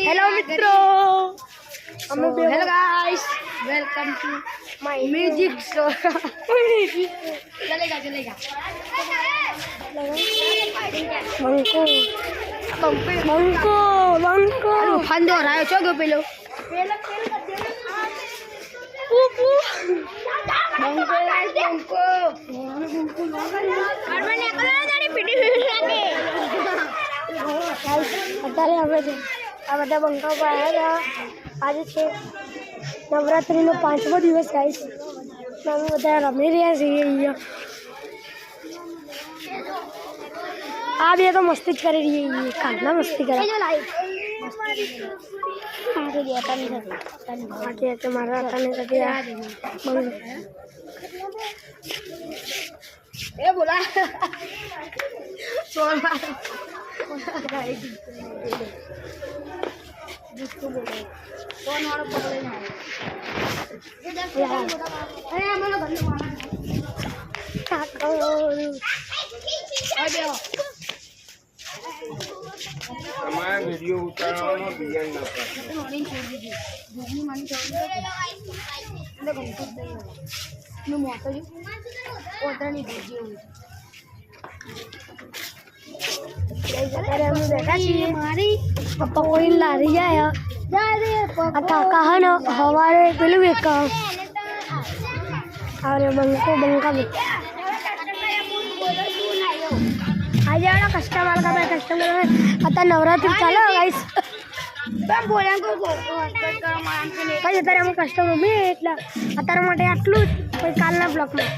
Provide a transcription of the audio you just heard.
Hello मित्रों, hello guys, welcome to my music show. चलेगा चलेगा बंको बंको बंको फंदो रहा है चोगो पेलो बंको बंको અત્યારે હવે છે આ બધા બંકા પર આવ્યા આજે છે નવરાત્રિનો 5મો દિવસ ગાઈસ અમે બધા રમી રહ્યા છીએ અહીંયા આ બે તો મસ્તી જ કરી રહી છે કાલના મસ્તી કરે મારા હતા એ બોલા वीडियो उतारવાનો ડિઝાઇન પપ્પા કોઈ લારી જાય આ કાકા હે ને સવારે પેલું એક અરે બંકો બંકા આજે કસ્ટમર અત્યારે નવરાત્રી ચાલે ગાઈસ અત્યારે અમે કસ્ટમર બે એટલે અત્યારે માટે આટલું જ કાલના બ્લોકમાં